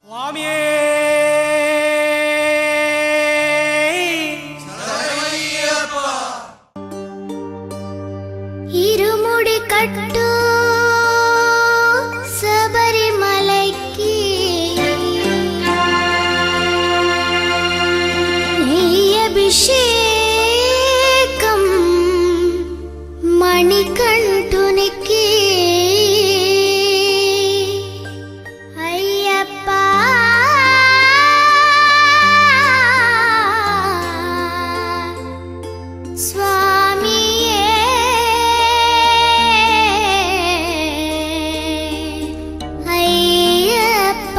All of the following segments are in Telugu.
స్వామియే ఇరుముడి కట్టు శబరిమలైకి అభిషేకం మణికంఠునికి అయ్యప్ప స్వామియే అయ్యప్ప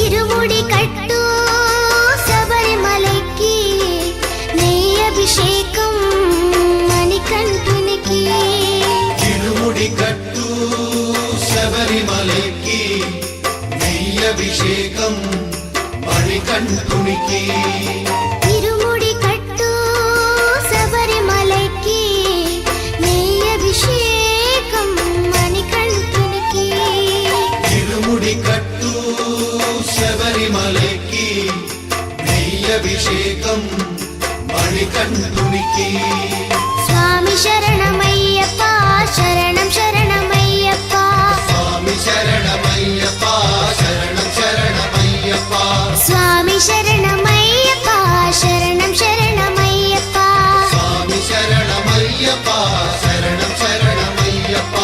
ఇరుముడి కట్టు శబరిమలైకి నీ అభిషేకం మణికంఠునికి ఇరుముడి కట్టు శబరిమలైకి నీ అభిషేకం మణికంఠునికి ఇరుముడి కట్టు శబరిమలైకి నీ అభిషేకం మణికంఠునికి ఇరుముడి కట్టు శబరిమలైకి నీ అభిషేకం మణికంఠునికి స్వామి శరణమయ్యప్ప శరణం శరణమయ్యప్ప స్వామి శరణమయ్యప్ప శరణం శరణమయ్యప్ప స్వామి శరణమయ్యప్ప శరణం శరణమయ్యప్ప స్వామి శరణమయ్యప్ప శరణం శరణమయ్యప్ప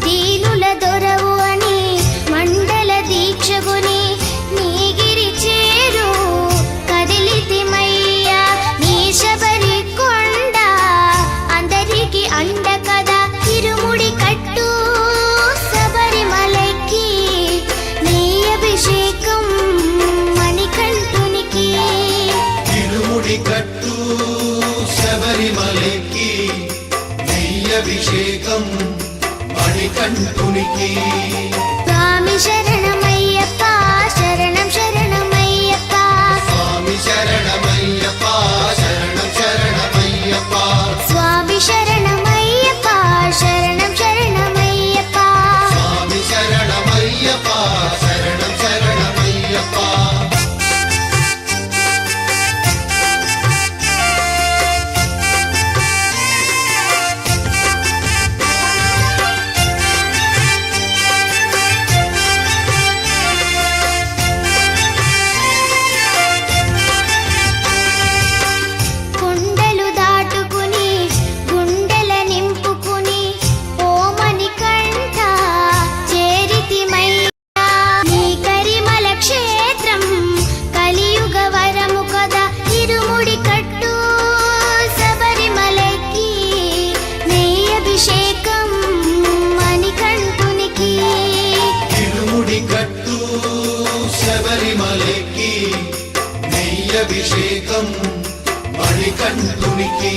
దీనుల దొరవు అని మండల దీక్షగుని నీగిరి చేరు కదిలితిమయ్యా నీ శబరి కొండ అందరికి అండ కదా ఇరుముడి కట్టు శబరిమలైకి నీ అభిషేకం మణికంఠునికి ఇరుముడి కట్టు శబరిమలైకి నీ అభిషేకం మణికంఠునికి స్వామి శరణమయ్యప్ప శరణం శరణమయ్యప్ప స్వామి శరణమయ్యప్ప శరణం శరణమయ్యప్ప స్వామి శరణమయ్యప్ప శరణం శరణమయ్యప్ప స్వామి శరణమయ్యప్ప శరణం శరణమయ్యప్ప కొండలు దాటుకుని గుండెల నింపుకుని ఓమని కంఠ చేరితిమయ్యా నీ కరిమల క్షేత్రం కలియుగ వరము కదా ఇరుముడి కట్టు శబరిమలైకి నీ అభిషేకం మణికంఠునికి ఇరుముడి కట్టు శబరిమలైకి నీ అభిషేకం మణికంఠునికి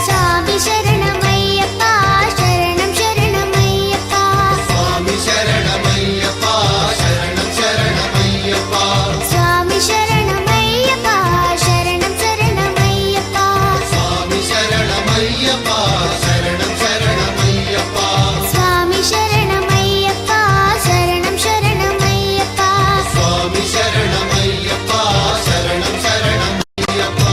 స్వామి శరణమయ్యప్ప శరణం శరణమయ్యప్ప స్వామి శరణమయ్యప్ప శరణం శరణమయ్యప్ప స్వామి శరణమయ్యప్ప శరణం శరణమయ్యప్ప స్వామి శరణమయ్యప్ప శరణం శరణమయ్యప్ప స్వామి శరణమయ్యప్ప శరణం శరణమయ్యప్ప స్వామి శరణమయ్యప్ప శరణం శరణమయ్యప్ప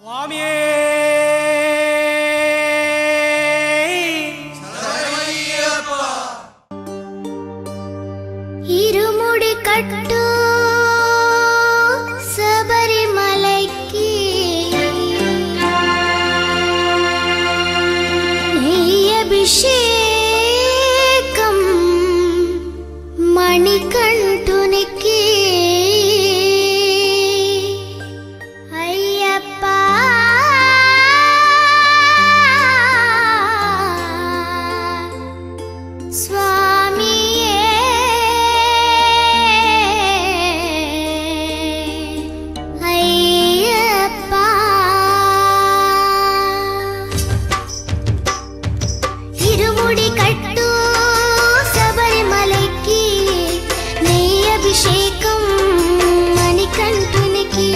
స్వామియే ఇరుముడి కట్టు శబరిమలైకి నెయ్యభిషేకం మణికంఠునికి అయ్యప్ప స్వామియే అయ్యప్ప ఇరుముడి కట్టు శబరిమలైకి నెయ్యభిషేకం మణికంఠునికి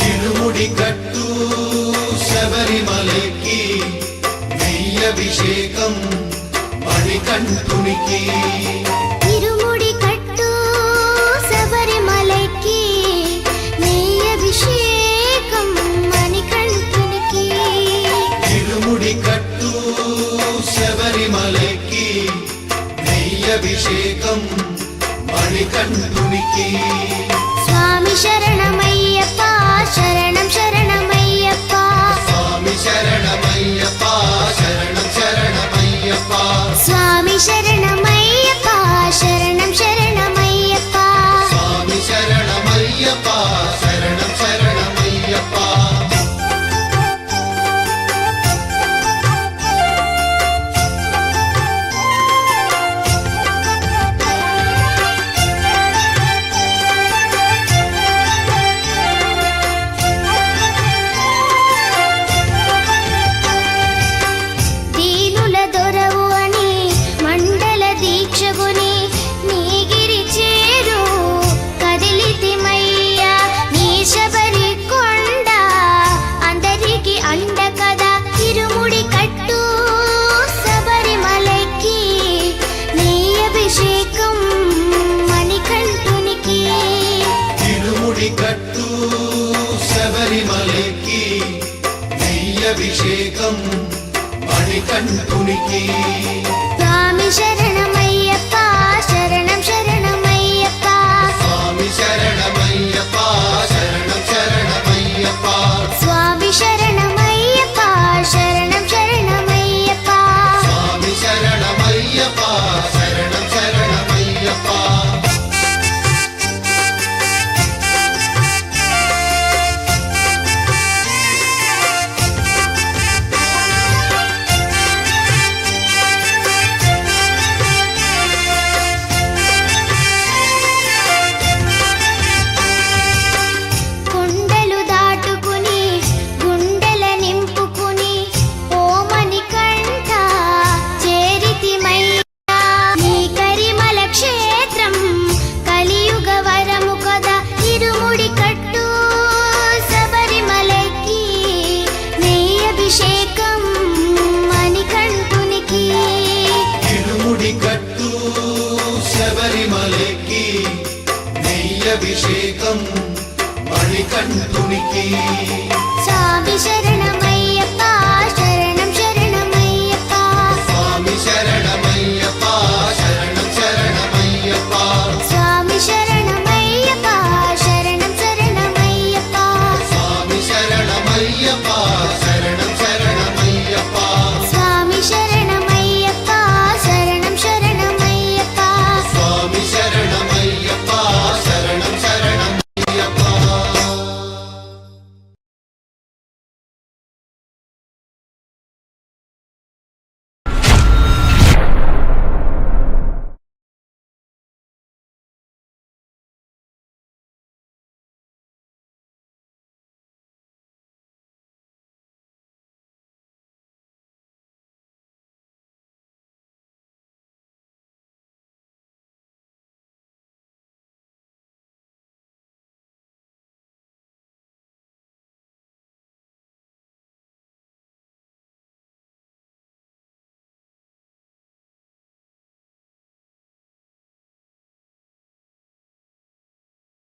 తిరుముడి కట్టు శబరిమలకి నెయ్యభిషేకం మణికంఠునికి ఇరుముడి కట్టు శబరిమలైకి నెయ్యభిషేకం మణికంఠునికి తిరుముడి కట్టు శబరిమలకి నెయ్యభిషేకం మణికంఠునికి స్వామి శరణమయ్యప్ప శరణం శరణమయ్యప్ప స్వామి శరణమయ్యప్ప శరణం శరణమయ్యప్ప స్వామి శరణమయ్యప్ప శరణం శరణమయ్యప్ప స్వామి శరణమయ్యప్ప శరణం శరణమయ్యప్ప దీనుల దొరవు అని మండల దీక్షగుని నీగిరి చేరు కదిలితిమయ్యా నీ శబరి కొండ అందరికి అండ కదా ఇరుముడి కట్టు శబరిమలైకి నెయ్యభిషేకం మణికంఠునికి తిరుముడి కట్టు శబరిమలకి నెయ్యభిషేకం మణికంఠునికి స్వామి శరణమయ్యప్ప శరణం శరణమయ్యప్ప స్వామి శరణమయ్యప్ప శరణం శరణమయ్యప్ప స్వామి శరణమయ్యప్ప శరణం శరణమయ్యప్ప స్వామి శరణమయ్యప్ప శరణం శరణమయ్యప్ప కొండలు దాటుకుని గుండెల నింపుకుని ఓమని కంఠ చేరితిమయ్యా నీ కరిమల క్షేత్రం కలియుగ వరము కదా ఇరుముడి కట్టు శబరిమలకి నెయ్యభిషేకం మణికంఠునికి తిరుముడి కట్టు శబరిమలకి నెయ్యభిషేకం మణికంఠునికి స్వామి శరణ